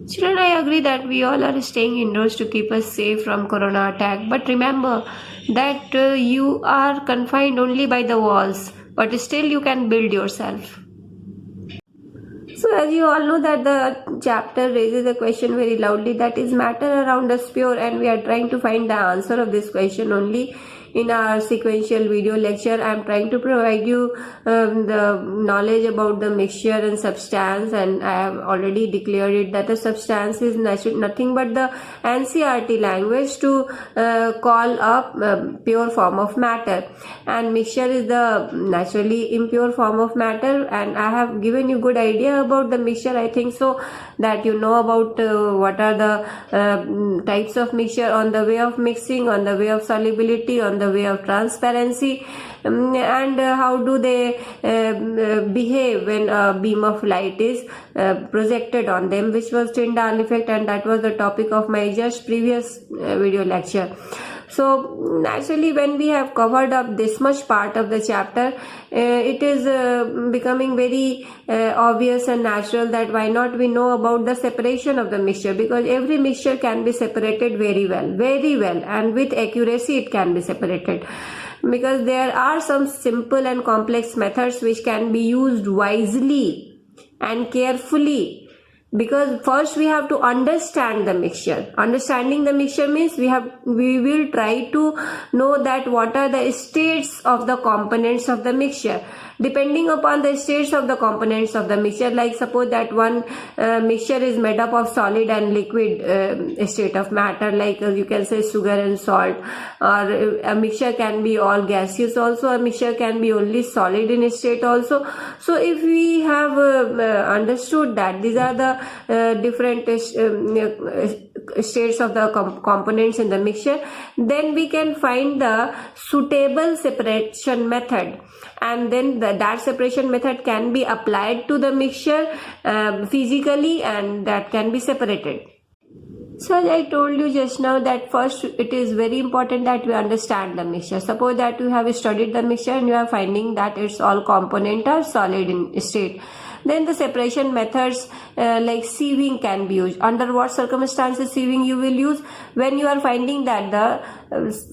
Children, I agree that we all are staying indoors to keep us safe from corona attack. But remember that you are confined only by the walls, but still you can build yourself. So as you all know that the chapter raises a question very loudly, that is matter around us pure, and we are trying to find the answer of this question only in our sequential video lecture. I am trying to provide you the knowledge about the mixture and substance, and I have already declared it that the substance is nothing but the NCERT language to call up pure form of matter, and mixture is the naturally impure form of matter. And I have given you good idea about the mixture, I think so, that you know about what are the types of mixture, on the way of mixing, on the way of solubility, on the way of transparency, and how do they behave when a beam of light is projected on them, which was Tyndall effect, and that was the topic of my just previous video lecture. So naturally, when we have covered up this much part of the chapter, it is becoming very obvious and natural that why not we know about the separation of the mixture, because every mixture can be separated very well, and with accuracy it can be separated, because there are some simple and complex methods which can be used wisely and carefully. Because first we have to understand the mixture. Understanding the mixture means we will try to know that what are the states of the components of the mixture. Depending upon the states of the components of the mixture, like suppose that one mixture is made up of solid and liquid state of matter, like you can say sugar and salt, or a mixture can be all gaseous also, a mixture can be only solid in state also. So if we have understood that these are the different states of the components in the mixture, then we can find the suitable separation method, and then that separation method can be applied to the mixture physically, and that can be separated. So as I told you just now that first it is very important that we understand the mixture. Suppose that you have studied the mixture and you are finding that it's all component are solid in state. Then the separation methods like sieving can be used. Under what circumstances sieving you will use? When you are finding that the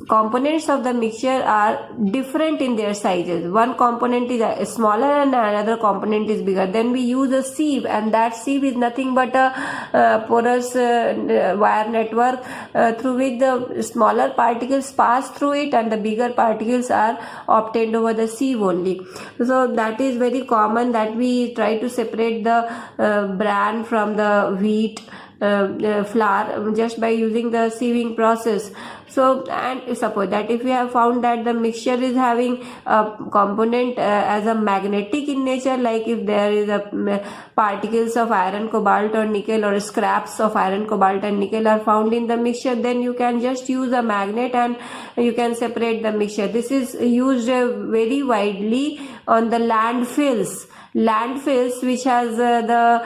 components of the mixture are different in their sizes. One component is smaller and another component is bigger. Then we use a sieve, and that sieve is nothing but a porous wire network through which the smaller particles pass through it and the bigger particles are obtained over the sieve only. So that is very common that we try to separate the bran from the wheat flour just by using the sieving process. So, and suppose that if we have found that the mixture is having a component as a magnetic in nature, like if there is a particles of iron, cobalt or nickel, or scraps of iron, cobalt and nickel are found in the mixture, then you can just use a magnet and you can separate the mixture. This is used very widely on the landfills which has the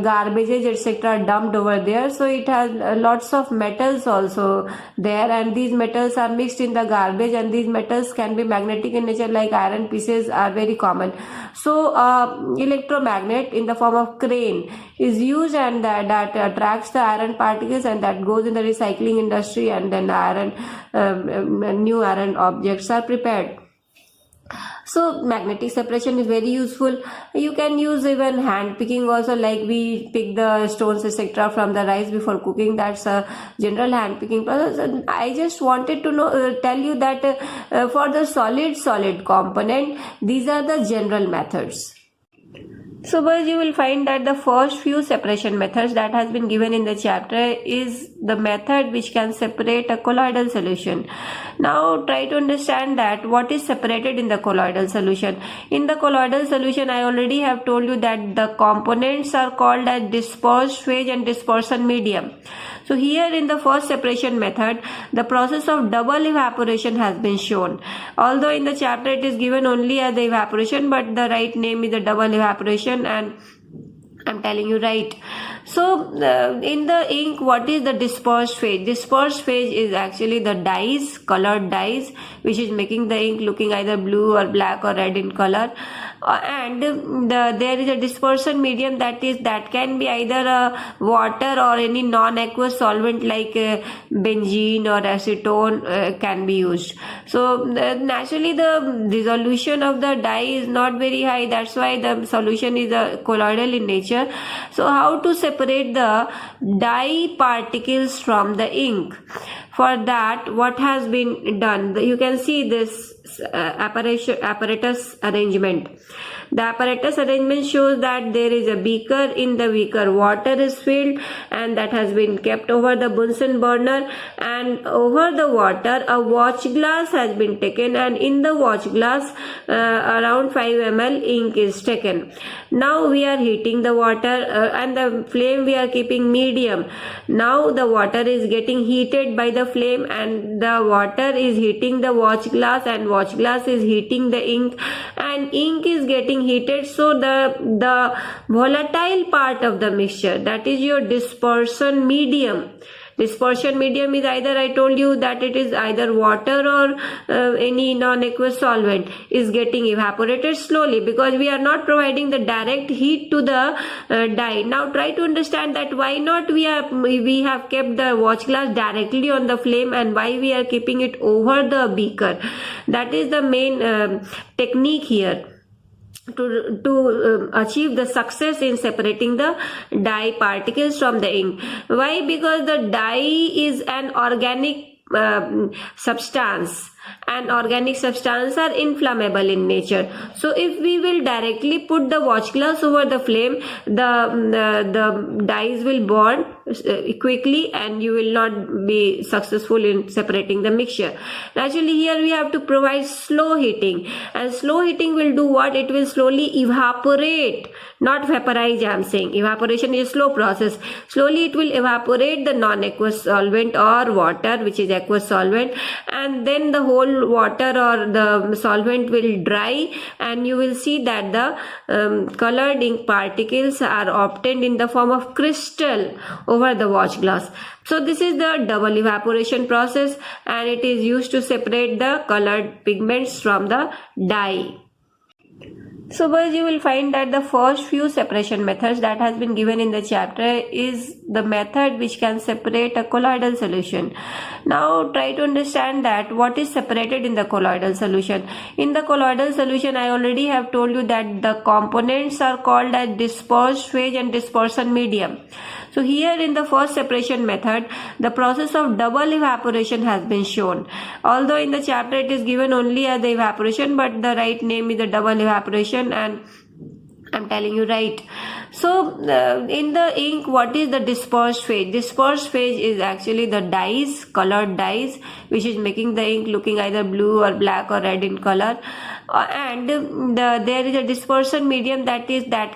garbages etc. dumped over there. So it has lots of metals also there, and these metals are mixed in the garbage, and these metals can be magnetic in nature, like iron pieces are very common. So electromagnet in the form of crane is used, and that attracts the iron particles, and that goes in the recycling industry, and then new iron objects are prepared. So magnetic separation is very useful. You can use even hand picking also, like we pick the stones etc. from the rice before cooking. That's a general hand picking process. And I just wanted to tell you that for the solid component, these are the general methods. So first you will find that the first few separation methods that has been given in the chapter is the method which can separate a colloidal solution. Now try to understand that what is separated in the colloidal solution. In the colloidal solution, I already have told you that the components are called as dispersed phase and dispersion medium. So here in the first separation method, the process of double evaporation has been shown. Although in the chapter it is given only as the evaporation, but the right name is the double evaporation, and I'm telling you right. So in the ink, what is the dispersed phase? Dispersed phase is actually the dyes, colored dyes, which is making the ink looking either blue or black or red in color. and there is a dispersion medium that can be either water or any non-aqueous solvent like benzene or acetone can be used. So naturally the resolution of the dye is not very high, that's why the solution is colloidal in nature. So how to separate the dye particles from the ink? For that, what has been done? You can see this apparatus arrangement. The apparatus arrangement shows that there is a beaker. In the beaker, water is filled and that has been kept over the Bunsen burner, and over the water a watch glass has been taken, and in the watch glass around 5 ml ink is taken. Now we are heating the water and the flame we are keeping medium. Now the water is getting heated by the flame and the water is heating the watch glass and watch glass is heating the ink, and ink is getting heated. So the volatile part of the mixture, that is your dispersion medium. Dispersion medium is either, I told you that it is either water or any non-aqueous solvent, is getting evaporated slowly because we are not providing the direct heat to the dye. Now try to understand that why not we have kept the watch glass directly on the flame and why we are keeping it over the beaker. That is the main technique here to achieve the success in separating the dye particles from the ink. Why? Because the dye is an organic substance, and organic substances are inflammable in nature. So if we will directly put the watch glass over the flame, the dyes will burn quickly and you will not be successful in separating the mixture. Naturally here we have to provide slow heating, and slow heating will do what? It will slowly evaporate, not vaporize. I am saying evaporation is a slow process. Slowly it will evaporate the non-aqueous solvent or water, which is aqueous solvent, and then the whole water or the solvent will dry, and you will see that the colored ink particles are obtained in the form of crystal over the watch glass. So this is the double evaporation process, and it is used to separate the colored pigments from the dye. So boys, you will find that the first few separation methods that has been given in the chapter is the method which can separate a colloidal solution. Now try to understand that what is separated in the colloidal solution. In the colloidal solution, I already have told you that the components are called as dispersed phase and dispersion medium. So here in the first separation method, the process of double evaporation has been shown. Although in the chapter it is given only as the evaporation, but the right name is the double evaporation, and I'm telling you right. So in the ink, what is the dispersed phase? Dispersed phase is actually the dyes, colored dyes, which is making the ink looking either blue or black or red in color. And there is a dispersion medium that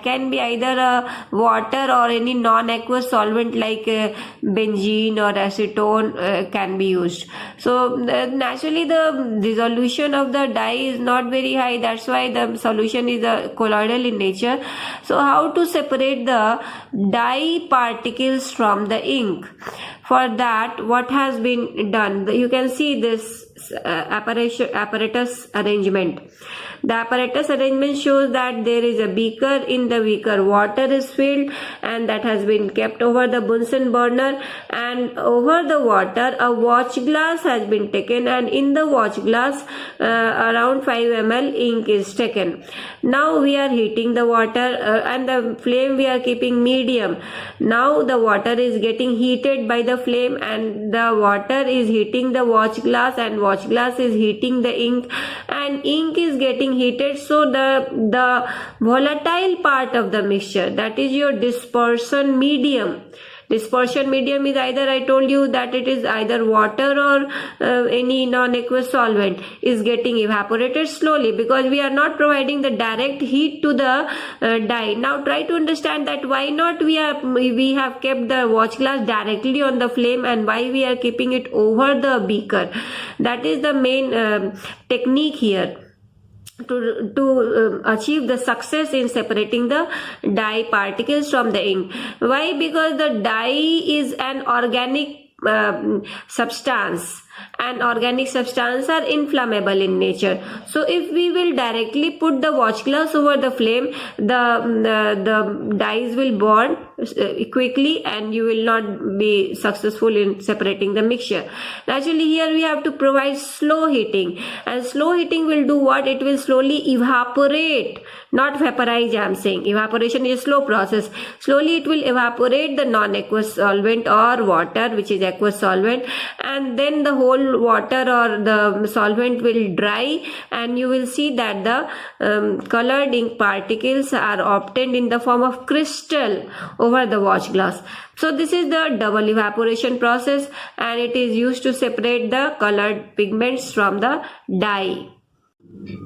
can be either water or any non-aqueous solvent like benzene or acetone can be used. So naturally the resolution of the dye is not very high, that's why the solution is colloidal in nature. So how to separate the dye particles from the ink? For that, what has been done? You can see this apparatus arrangement. The apparatus arrangement shows that there is a beaker. In the beaker, water is filled and that has been kept over the Bunsen burner, and over the water a watch glass has been taken, and in the watch glass around 5 ml ink is taken. Now we are heating the water and the flame we are keeping medium. Now the water is getting heated by the flame and the water is heating the watch glass and watch glass is heating the ink, and ink is getting heated. So the volatile part of the mixture, that is your dispersion medium. Dispersion medium is either, I told you that it is either water or any non-aqueous solvent, is getting evaporated slowly because we are not providing the direct heat to the dye. Now try to understand that why not we have kept the watch glass directly on the flame and why we are keeping it over the beaker. That is the main technique here to achieve the success in separating the dye particles from the ink. Why? Because the dye is an organic substance, and organic substance are inflammable in nature. So if we will directly put the watch glass over the flame, the dyes will burn quickly and you will not be successful in separating the mixture. Naturally, here we have to provide slow heating, and slow heating will do what? It will slowly evaporate, not vaporize. I am saying evaporation is a slow process. Slowly it will evaporate the non-aqueous solvent or water, which is aqueous solvent, and then the whole water or the solvent will dry, and you will see that the colored ink particles are obtained in the form of crystal over the watch glass. So this is the double evaporation process, and it is used to separate the colored pigments from the dye.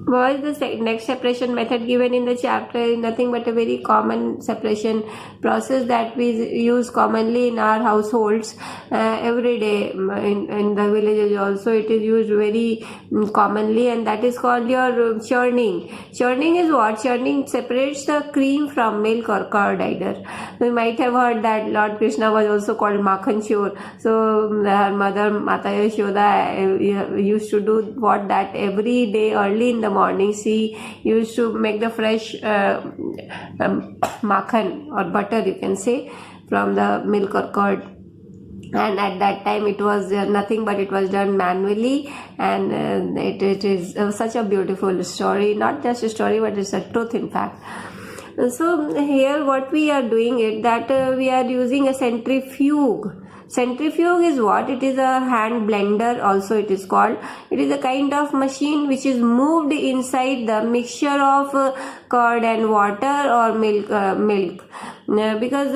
What is the next separation method given in the chapter is nothing but a very common separation process that we use commonly in our households every day. In the villages also it is used very commonly, and that is called your churning. Churning is what? Churning separates the cream from milk or curd either. We might have heard that Lord Krishna was also called Makhan Chor. So her mother Mata Yashoda used to do what? That every day early in the morning she used to make the fresh makhan or butter, you can say, from the milk or curd. And at that time it was nothing but it was done manually, and it is such a beautiful story, not just a story but it's a truth in fact. So here what we are doing is that we are using a centrifuge. Centrifuge is what? It is a hand blender also it is called. It is a kind of machine which is moved inside the mixture of curd and water or milk. Because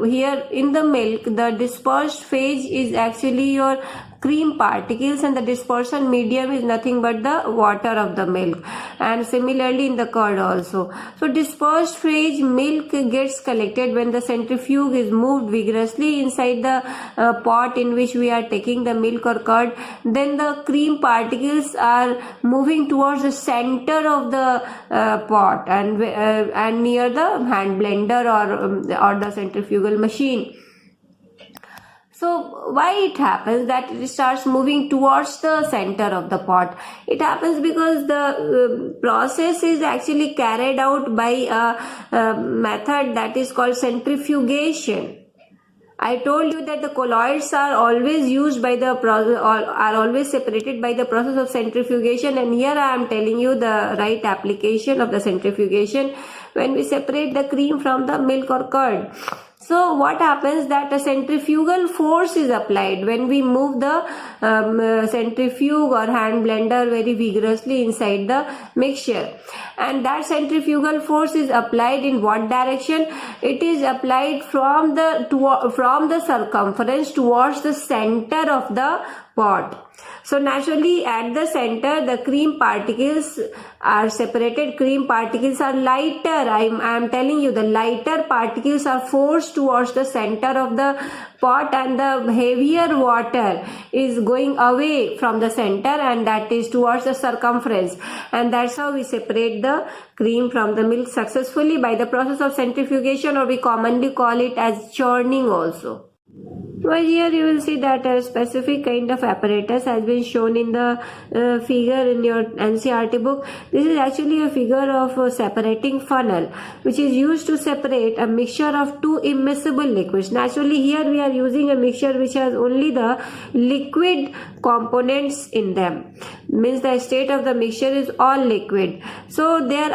here in the milk the dispersed phase is actually your cream particles, and the dispersion medium is nothing but the water of the milk, and similarly in the curd also. So dispersed phase milk gets collected when the centrifuge is moved vigorously inside the pot in which we are taking the milk or curd. Then the cream particles are moving towards the center of the pot and near the hand blender or the centrifugal machine. So why it happens that it starts moving towards the center of the pot? It happens because the process is actually carried out by a method that is called centrifugation. I told you that the colloids are always used by the process, or are always separated by the process of centrifugation, and here I am telling you the right application of the centrifugation when we separate the cream from the milk or curd. So what happens that a centrifugal force is applied when we move the centrifuge or hand blender very vigorously inside the mixture, and that centrifugal force is applied in what direction? It is applied from the circumference towards the center of the pot. So naturally at the center the cream particles are separated. Cream particles are lighter. I am telling you, the lighter particles are forced towards the center of the pot, and the heavier water is going away from the center, and that is towards the circumference, and that's how we separate the cream from the milk successfully by the process of centrifugation, or we commonly call it as churning also. Well, here you will see that a specific kind of apparatus has been shown in the figure in your NCERT book. This is actually a figure of a separating funnel, which is used to separate a mixture of two immiscible liquids. Naturally, here we are using a mixture which has only the liquid components in them. Means the state of the mixture is all liquid. So there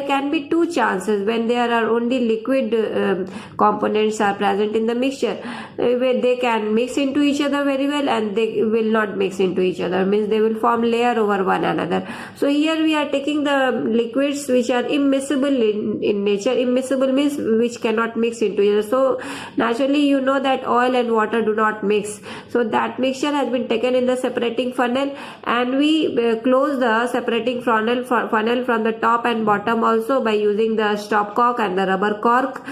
can be two chances when there are only liquid components are present in the mixture. Where they can mix into each other very well, and they will not mix into each other, means they will form layer over one another. So here we are taking the liquids which are immiscible in nature. Immiscible means which cannot mix into each other. So naturally you know that oil and water do not mix. So that mixture has been taken in the separating funnel, and we close the separating funnel from the top and bottom also by using the stopcock and the rubber cork,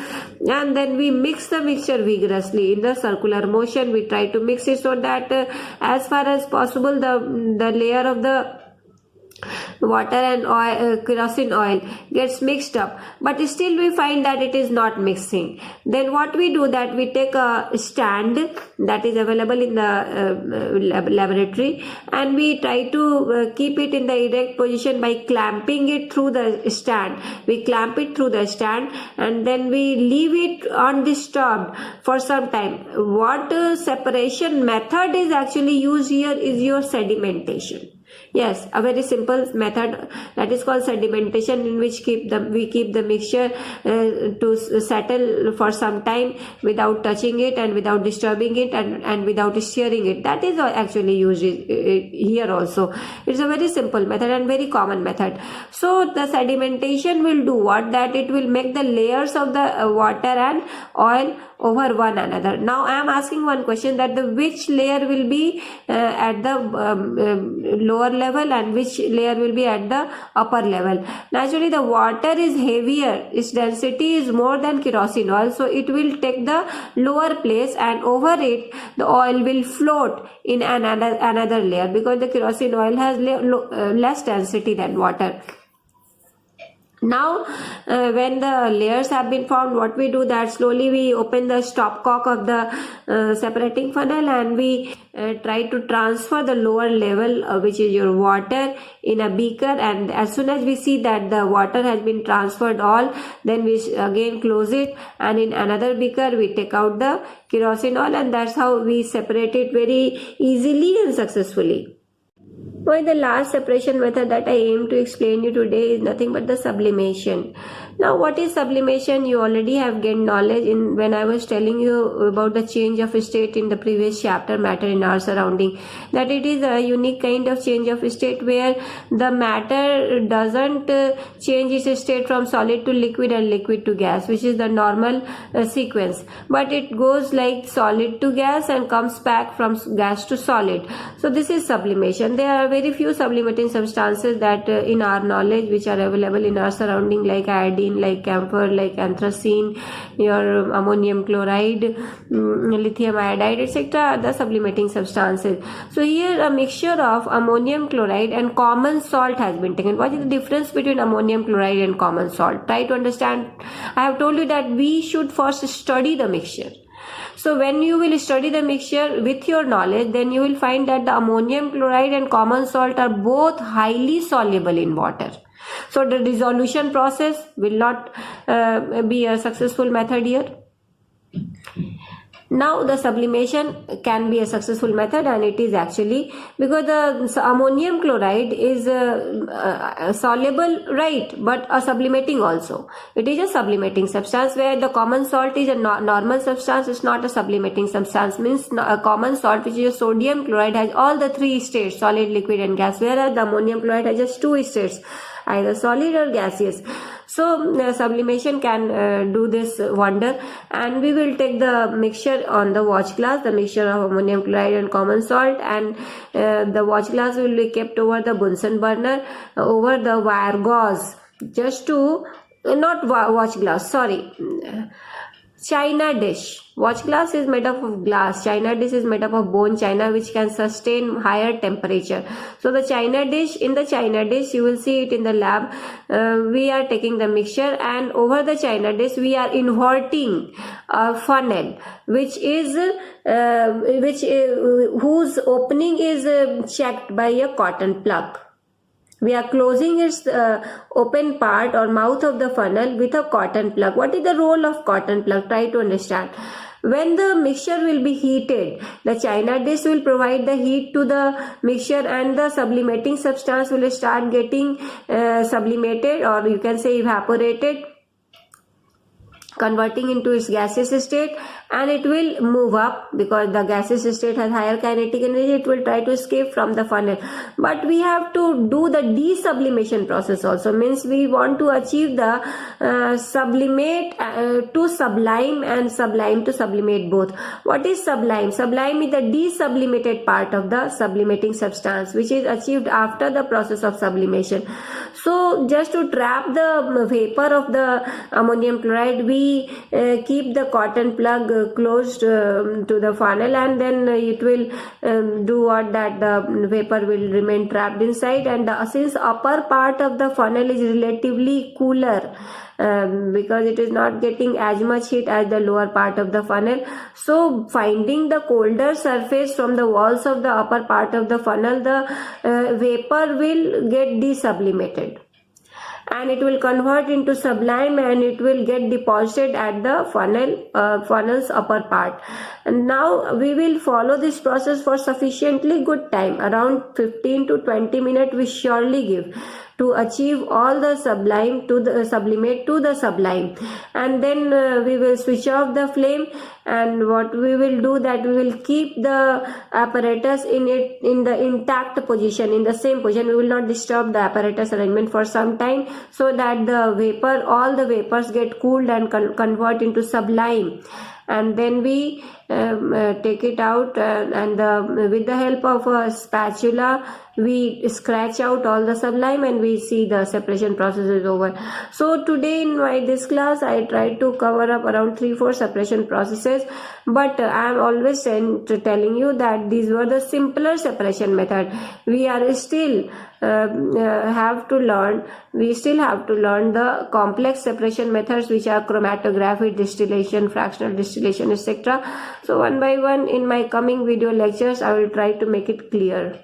and then we mix the mixture vigorously in the circular motion. We try to mix it so that as far as possible the layer of the water and oil, kerosene oil gets mixed up, but still we find that it is not mixing. Then what we do, that we take a stand that is available in the laboratory, and we try to keep it in the erect position by clamping it through the stand. We clamp it through the stand and then we leave it undisturbed for some time. What separation method is actually used here is your sedimentation. Yes, a very simple method, that is called sedimentation, in which we keep the mixture to settle for some time without touching it and without disturbing it and without stirring it. That is actually used here also. It's a very simple method and very common method. So the sedimentation will do what? That it will make the layers of the water and oil over one another. Now I am asking one question, that which layer will be at the lower level and which layer will be at the upper level. Naturally, the water is heavier, its density is more than kerosene oil, so it will take the lower place, and over it the oil will float in another layer, because the kerosene oil has less density than water. Now when the layers have been formed, what we do, that slowly we open the stopcock of the separating funnel, and we try to transfer the lower level which is your water in a beaker, and as soon as we see that the water has been transferred all, then we again close it, and in another beaker we take out the kerosene oil, and that's how we separate it very easily and successfully. Well, the last separation method that I aim to explain you today is nothing but the sublimation. Now, what is sublimation? You already have gained knowledge in when I was telling you about the change of state in the previous chapter, matter in our surrounding, that it is a unique kind of change of state where the matter doesn't change its state from solid to liquid and liquid to gas, which is the normal sequence, but it goes like solid to gas and comes back from gas to solid. So this is sublimation. There are very few sublimating substances that in our knowledge which are available in our surrounding, like iodine, like camphor, like anthracene, your ammonium chloride, lithium iodide, etc. are the sublimating substances. So here a mixture of ammonium chloride and common salt has been taken. What is the difference between ammonium chloride and common salt? Try to understand. I have told you that we should first study the mixture. So when you will study the mixture with your knowledge, then you will find that the ammonium chloride and common salt are both highly soluble in water. So the dissolution process will not be a successful method here. Now the sublimation can be a successful method, and it is actually because the ammonium chloride is soluble, right, but a sublimating also. It is a sublimating substance, where the common salt is a normal substance. It's not a sublimating substance. Means a common salt, which is a sodium chloride, has all the three states, solid, liquid and gas, whereas the ammonium chloride has just two states, either solid or gaseous. So sublimation can do this wonder, and we will take the mixture on the watch glass, the mixture of ammonium chloride and common salt, and the watch glass will be kept over the Bunsen burner over the wire gauze, just to not watch glass, sorry, china dish. Watch glass is made up of glass. China dish is made up of bone china, which can sustain higher temperature. So the china dish, in the china dish, you will see it in the lab. We are taking the mixture, and over the china dish we are inverting a funnel, which is whose opening is checked by a cotton plug. We are closing its open part or mouth of the funnel with a cotton plug. What is the role of cotton plug? Try to understand. When the mixture will be heated, the china dish will provide the heat to the mixture, and the sublimating substance will start getting sublimated, or you can say evaporated, converting into its gaseous state, and it will move up because the gaseous state has higher kinetic energy. It will try to escape from the funnel, but we have to do the desublimation process also. Means we want to achieve the sublimate to sublime and sublime to sublimate both. What is sublime? Sublime is the desublimated part of the sublimating substance, which is achieved after the process of sublimation. So just to trap the vapor of the ammonium chloride, we keep the cotton plug closed to the funnel, and then it will do what, that the vapor will remain trapped inside. And since upper part of the funnel is relatively cooler, because it is not getting as much heat as the lower part of the funnel, so finding the colder surface from the walls of the upper part of the funnel, the vapor will get desublimated and it will convert into sublime, and it will get deposited at the funnel's upper part. And now we will follow this process for sufficiently good time, around 15 to 20 minutes we surely give, to achieve all the sublimate to the sublime. And then we will switch off the flame, and what we will do, that we will keep the apparatus in the intact position, in the same position. We will not disturb the apparatus arrangement for some time, so that the all the vapors get cooled and convert into sublime. And then we take it out, and with the help of a spatula we scratch out all the sublime, and we see the separation process is over. So today in this class I tried to cover up around 3-4 separation processes, but I am always telling you that these were the simpler separation method. We are still have to learn the complex separation methods, which are chromatography, distillation, fractional distillation, etc. So one by one in my coming video lectures I will try to make it clear.